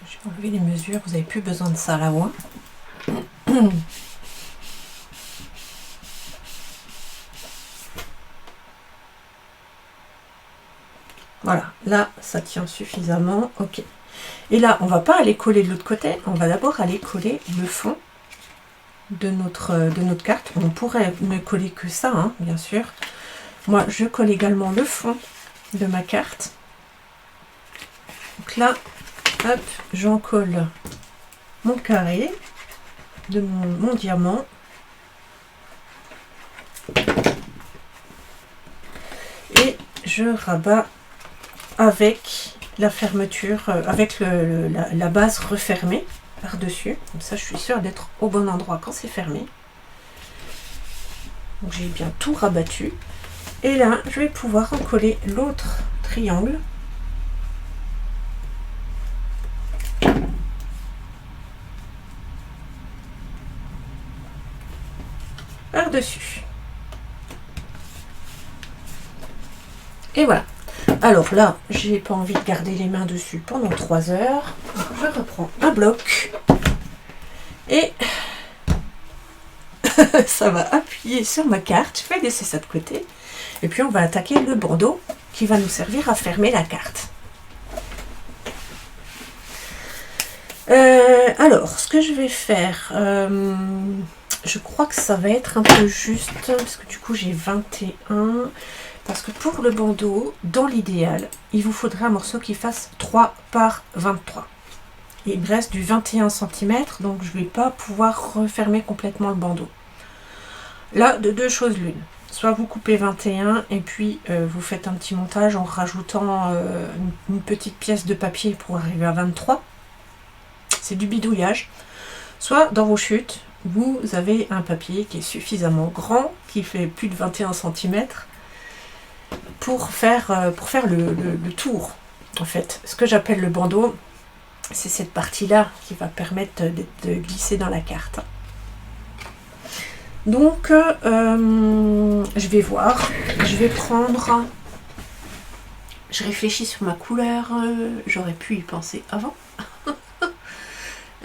Je vais enlever les mesures, vous n'avez plus besoin de ça là-haut. Voilà, là ça tient suffisamment, ok. Et là on va pas aller coller de l'autre côté, on va d'abord aller coller le fond de notre carte. On pourrait ne coller que ça, hein, bien sûr. Moi je colle également le fond de ma carte. Donc là, hop, j'en colle mon carré de mon diamant. Et je rabats avec la fermeture, avec la base refermée par-dessus. Comme ça, je suis sûre d'être au bon endroit quand c'est fermé. Donc j'ai bien tout rabattu. Et là, je vais pouvoir recoller l'autre triangle. Par-dessus. Et voilà. Alors là, j'ai pas envie de garder les mains dessus pendant 3 heures. Je reprends un bloc et ça va appuyer sur ma carte. Je vais laisser ça de côté. Et puis on va attaquer le bandeau qui va nous servir à fermer la carte. Alors, ce que je vais faire, je crois que ça va être un peu juste, parce que du coup j'ai 21. Parce que pour le bandeau, dans l'idéal, il vous faudrait un morceau qui fasse 3 par 23. Et il me reste du 21 cm, donc je ne vais pas pouvoir refermer complètement le bandeau. Là, de deux choses l'une. Soit vous coupez 21 et puis vous faites un petit montage en rajoutant une petite pièce de papier pour arriver à 23. C'est du bidouillage. Soit dans vos chutes, vous avez un papier qui est suffisamment grand, qui fait plus de 21 cm, pour faire le tour. En fait, ce que j'appelle le bandeau, c'est cette partie-là qui va permettre de glisser dans la carte. Donc, je vais voir. Je vais prendre... Je réfléchis sur ma couleur. J'aurais pu y penser avant.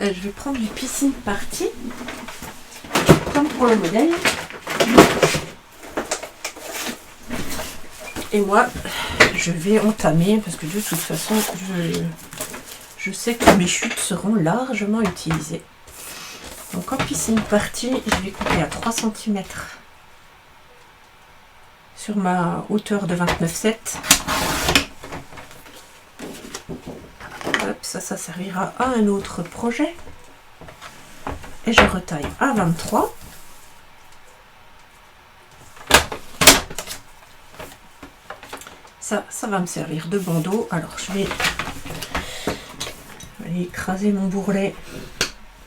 Je vais prendre du Piscine Party, comme pour le modèle. Et moi, je vais entamer, parce que de toute façon, je sais que mes chutes seront largement utilisées. Donc en Piscine Party, je vais couper à 3 cm sur ma hauteur de 29,7. Hop, ça servira à un autre projet. Et je retaille à 23. Ça va me servir de bandeau. Alors je vais aller écraser mon bourrelet,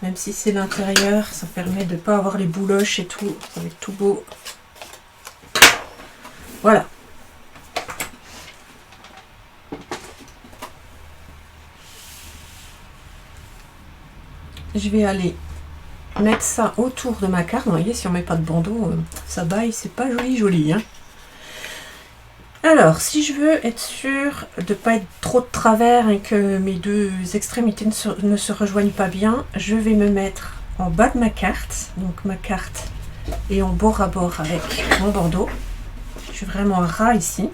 même si c'est l'intérieur, ça permet de ne pas avoir les bouloches et tout, ça va être tout beau. Voilà. Je vais aller mettre ça autour de ma carte. Vous voyez, si on met pas de bandeau, ça baille, c'est pas joli joli, hein. Alors, si je veux être sûre de ne pas être trop de travers et que mes deux extrémités ne se rejoignent pas bien, je vais me mettre en bas de ma carte. Donc ma carte est en bord à bord avec mon bandeau. Je suis vraiment à ras ici.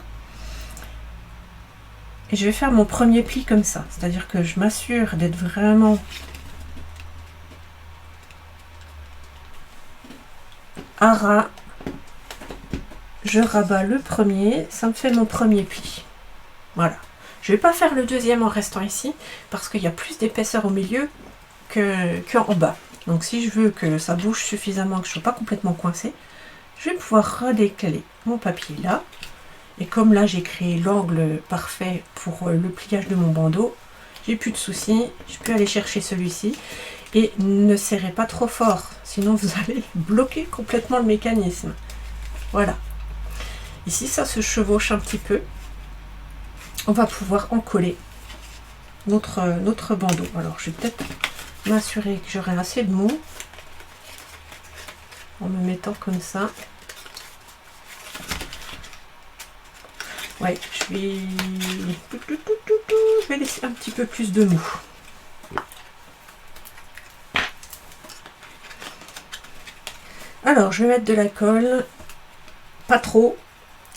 Et je vais faire mon premier pli comme ça. C'est-à-dire que je m'assure d'être vraiment à ras. Je rabats le premier, ça me fait mon premier pli. Voilà. Je ne vais pas faire le deuxième en restant ici, parce qu'il y a plus d'épaisseur au milieu qu'en bas. Donc si je veux que ça bouge suffisamment, que je ne sois pas complètement coincée, je vais pouvoir redécaler mon papier là. Et comme là j'ai créé l'angle parfait pour le pliage de mon bandeau, j'ai plus de soucis, je peux aller chercher celui-ci. Et ne serrez pas trop fort, sinon vous allez bloquer complètement le mécanisme. Voilà. Ici, ça se chevauche un petit peu. On va pouvoir en coller notre bandeau. Alors, je vais peut-être m'assurer que j'aurai assez de mou en me mettant comme ça. Ouais, je vais laisser un petit peu plus de mou. Alors, je vais mettre de la colle, pas trop.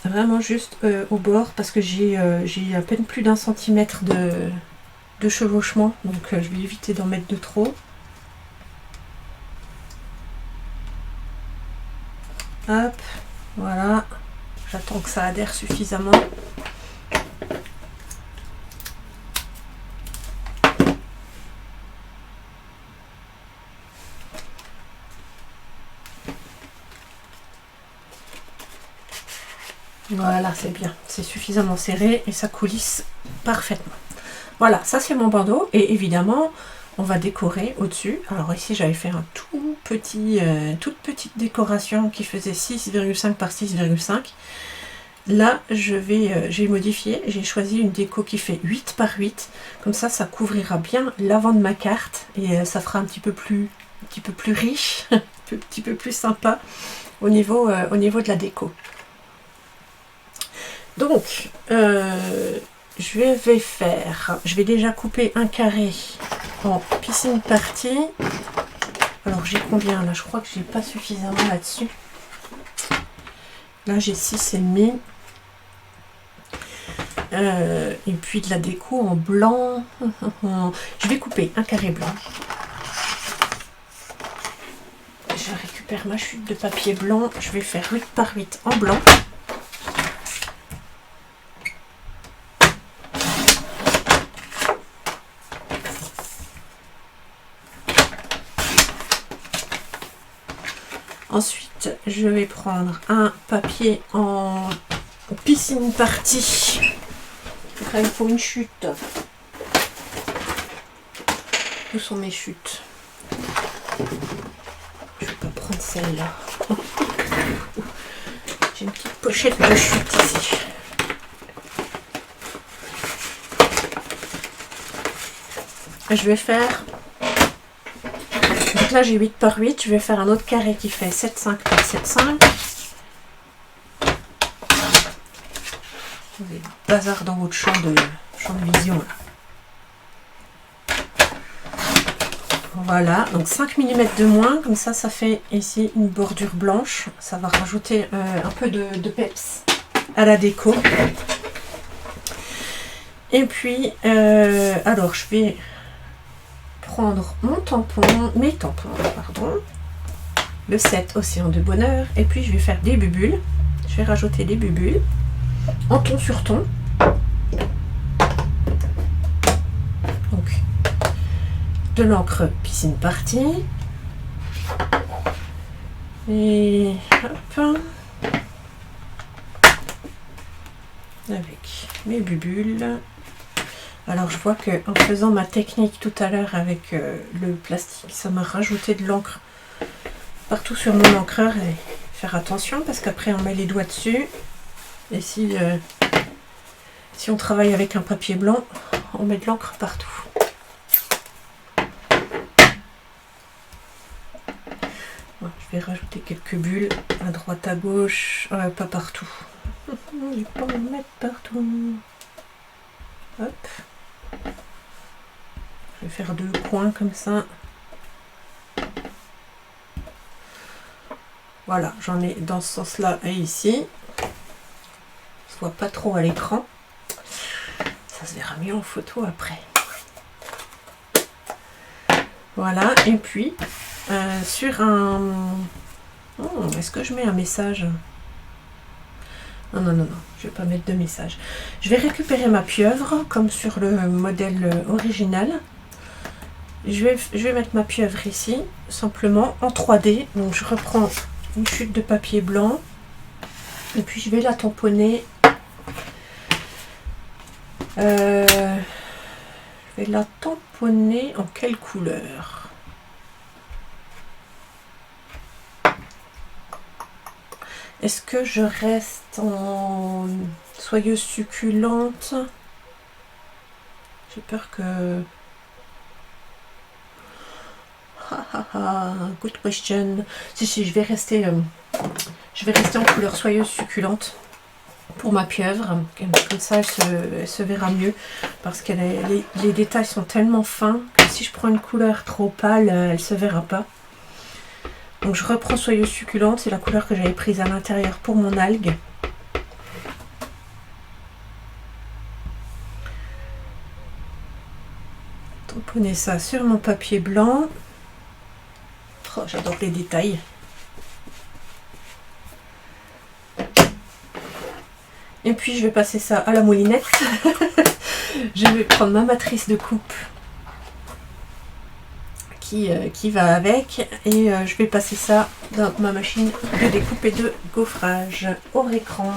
Vraiment juste au bord parce que j'ai à peine plus d'1 centimètre de chevauchement, donc je vais éviter d'en mettre de trop. Hop, voilà, j'attends que ça adhère suffisamment. Voilà, c'est bien, c'est suffisamment serré et ça coulisse parfaitement. Voilà, ça c'est mon bandeau et évidemment on va décorer au-dessus. Alors ici j'avais fait un toute petite décoration qui faisait 6,5 par 6,5. Là j'ai modifié, j'ai choisi une déco qui fait 8 par 8. Comme ça couvrira bien l'avant de ma carte et ça fera un petit peu plus riche, un petit peu plus sympa au niveau de la déco. Donc, je vais déjà couper un carré en piscine partie. Alors, j'ai combien là? Je crois que j'ai pas suffisamment là-dessus. Là, j'ai 6,5. Et puis de la déco en blanc. Je vais couper un carré blanc. Je récupère ma chute de papier blanc. Je vais faire 8 par 8 en blanc. Ensuite, je vais prendre un papier en piscine partie. Là, il faut une chute. Où sont mes chutes? Je vais pas prendre celle-là. J'ai une petite pochette de chute ici. Je vais faire... Donc là j'ai 8 par 8, je vais faire un autre carré qui fait 7,5 par 7,5. Vous avez le bazar dans votre champ de vision là. Voilà, donc 5 mm de moins, comme ça fait ici une bordure blanche. Ça va rajouter un peu de peps à la déco. Et puis, alors je vais prendre mes tampons, pardon, le 7 Océan de Bonheur, et puis je vais faire des bubules. Je vais rajouter des bubules en ton sur ton. Donc, de l'encre piscine partie. Et hop, avec mes bubules. Alors je vois que en faisant ma technique tout à l'heure avec le plastique, ça m'a rajouté de l'encre partout sur mon encreur, et faire attention parce qu'après on met les doigts dessus Et si on travaille avec un papier blanc, on met de l'encre partout. Ouais, je vais rajouter quelques bulles à droite, à gauche, pas partout. Je vais pas en mettre partout. Hop. Je vais faire 2 coins comme ça. Voilà, j'en ai dans ce sens-là et ici. Ça se voit pas trop à l'écran. Ça se verra mieux en photo après. Voilà, et puis sur un... Oh, est-ce que je mets un message? Non, non, non, non, je vais pas mettre de message. Je vais récupérer ma pieuvre, comme sur le modèle original. Je vais mettre ma pieuvre ici, simplement en 3D. Donc je reprends une chute de papier blanc, et puis je vais la tamponner. Je vais la tamponner en quelle couleur? Est-ce que je reste en soyeuse succulente? J'ai peur que... Good question. Si, je vais rester en couleur soyeuse succulente pour ma pieuvre. Comme ça, elle se verra mieux. Parce que les détails sont tellement fins que si je prends une couleur trop pâle, elle se verra pas. Donc je reprends soyeuse succulente, c'est la couleur que j'avais prise à l'intérieur pour mon algue. Tamponner ça sur mon papier blanc. Oh, j'adore les détails. Et puis je vais passer ça à la moulinette. Je vais prendre ma matrice de coupe qui va avec, et je vais passer ça dans ma machine de découpe et de gaufrage hors écran.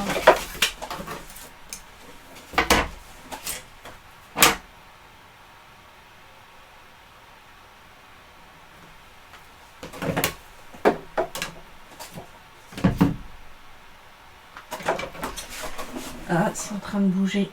Ah, c'est en train de bouger.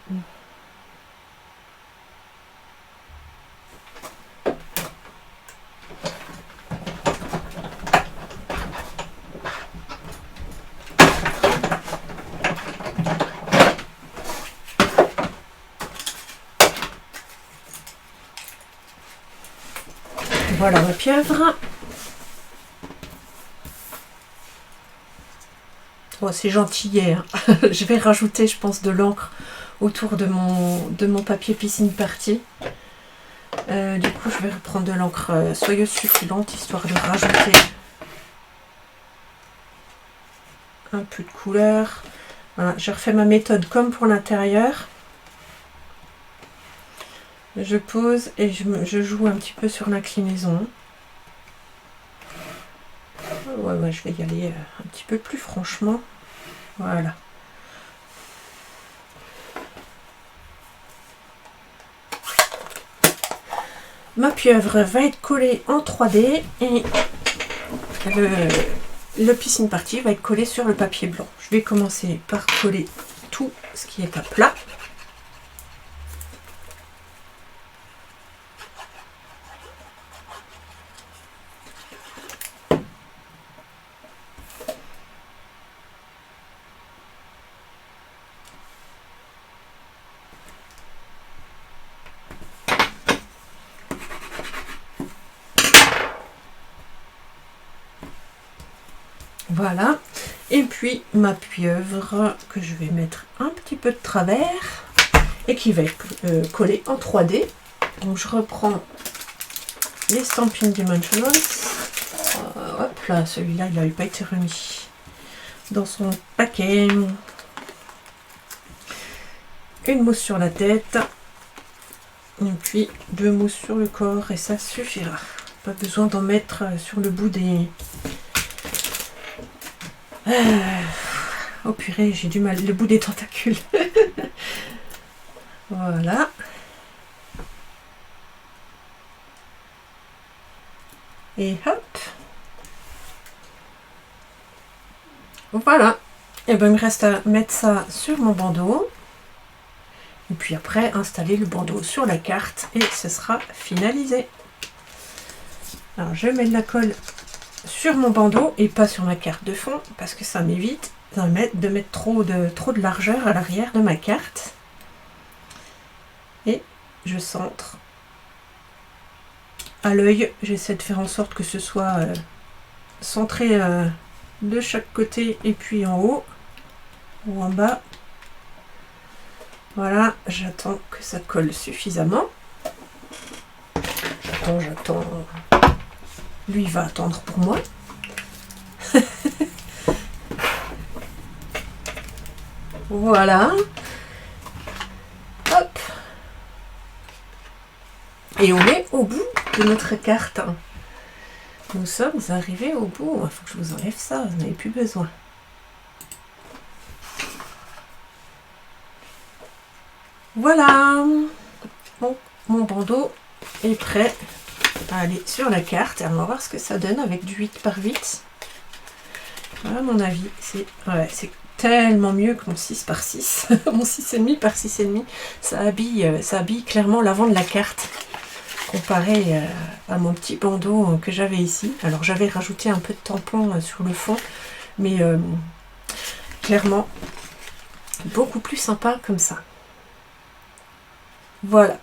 Voilà ma pieuvre. Oh, c'est gentillet, hein. Je vais rajouter, je pense, de l'encre autour de mon papier piscine party. Du coup, je vais reprendre de l'encre soyeuse succulente, histoire de rajouter un peu de couleur. Voilà, je refais ma méthode comme pour l'intérieur. Je pose et je joue un petit peu sur l'inclinaison. Ouais, je vais y aller un petit peu plus franchement. Voilà. Ma pieuvre va être collée en 3D et le piscine party va être collé sur le papier blanc. Je vais commencer par coller tout ce qui est à plat. Voilà, et puis ma pieuvre que je vais mettre un petit peu de travers et qui va être collée en 3D. Donc je reprends les Stampin' Dimensionals. Hop là, celui-là il n'avait pas été remis dans son paquet. Une mousse sur la tête et puis 2 mousses sur le corps et ça suffira. Pas besoin d'en mettre sur le bout des... Oh purée, j'ai du mal, le bout des tentacules. Voilà. Et hop. Voilà. Et ben il me reste à mettre ça sur mon bandeau. Et puis après, installer le bandeau sur la carte et ce sera finalisé. Alors je mets de la colle sur mon bandeau et pas sur ma carte de fond parce que ça m'évite de mettre trop de largeur à l'arrière de ma carte. Et je centre à l'œil. J'essaie de faire en sorte que ce soit centré de chaque côté et puis en haut ou en bas. Voilà, j'attends que ça colle suffisamment. J'attends. Lui, il va attendre pour moi. Voilà. Hop. Et on est au bout de notre carte. Nous sommes arrivés au bout. Il faut que je vous enlève ça, vous n'avez plus besoin. Voilà. Bon, mon bandeau est prêt à aller sur la carte. Et on va voir ce que ça donne avec du 8 par 8. À mon avis, c'est tellement mieux que mon 6 par 6. Mon 6,5 par 6,5. Ça habille clairement l'avant de la carte. Comparé à mon petit bandeau que j'avais ici. Alors j'avais rajouté un peu de tampon sur le fond. Mais clairement, beaucoup plus sympa comme ça. Voilà.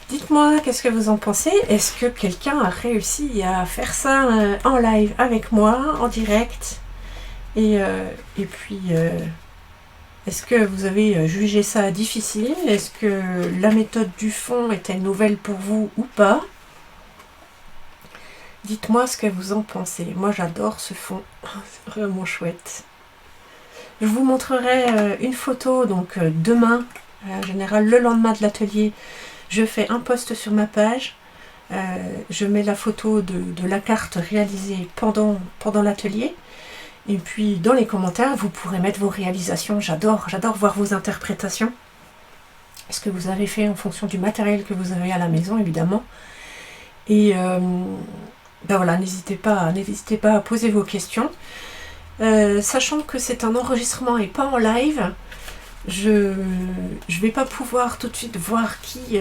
Dites-moi, qu'est-ce que vous en pensez? Est-ce que quelqu'un a réussi à faire ça en live avec moi, en direct? Et puis, est-ce que vous avez jugé ça difficile? Est-ce que la méthode du fond était nouvelle pour vous ou pas? Dites-moi ce que vous en pensez. Moi, j'adore ce fond. C'est vraiment chouette. Je vous montrerai une photo donc demain. En général, le lendemain de l'atelier, je fais un post sur ma page. Je mets la photo de la carte réalisée pendant l'atelier. Et puis, dans les commentaires, vous pourrez mettre vos réalisations. J'adore voir vos interprétations. Ce que vous avez fait en fonction du matériel que vous avez à la maison, évidemment. Et ben voilà, n'hésitez pas à poser vos questions. Sachant que c'est un enregistrement et pas en live, je vais pas pouvoir tout de suite voir qui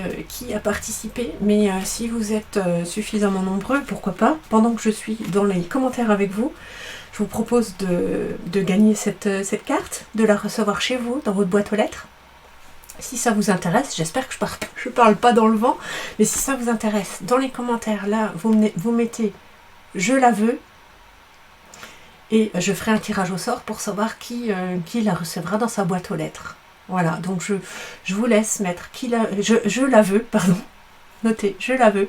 a participé, mais si vous êtes suffisamment nombreux, pourquoi pas, pendant que je suis dans les commentaires avec vous, je vous propose de gagner cette carte, de la recevoir chez vous, dans votre boîte aux lettres. Si ça vous intéresse, j'espère que je parle pas dans le vent, mais si ça vous intéresse, dans les commentaires, là, vous mettez « je la veux », et je ferai un tirage au sort pour savoir qui la recevra dans sa boîte aux lettres. Voilà, donc je vous laisse mettre je la veux, pardon. Notez, je la veux.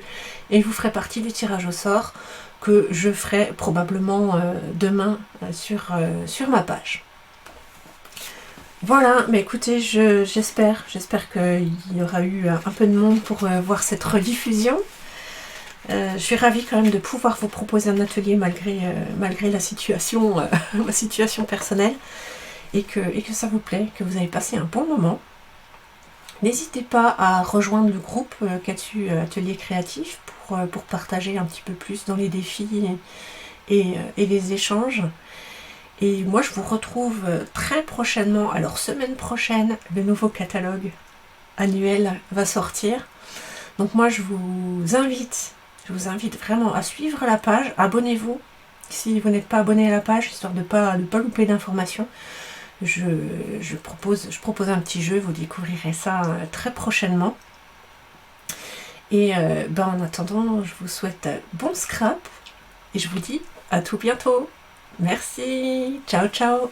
Et vous ferez partie du tirage au sort que je ferai probablement demain sur ma page. Voilà, mais écoutez, j'espère qu'il y aura eu un peu de monde pour voir cette rediffusion. Je suis ravie quand même de pouvoir vous proposer un atelier malgré la situation, ma situation personnelle, et que ça vous plaît, que vous avez passé un bon moment. N'hésitez pas à rejoindre le groupe Katsu Atelier Créatif pour partager un petit peu plus dans les défis et les échanges. Et moi je vous retrouve très prochainement, alors semaine prochaine, le nouveau catalogue annuel va sortir. Donc moi je vous invite vraiment à suivre la page, abonnez-vous si vous n'êtes pas abonné à la page, histoire de ne pas louper d'informations. Je propose un petit jeu, vous découvrirez ça très prochainement. Et en attendant, je vous souhaite bon scrap et je vous dis à tout bientôt. Merci, ciao ciao.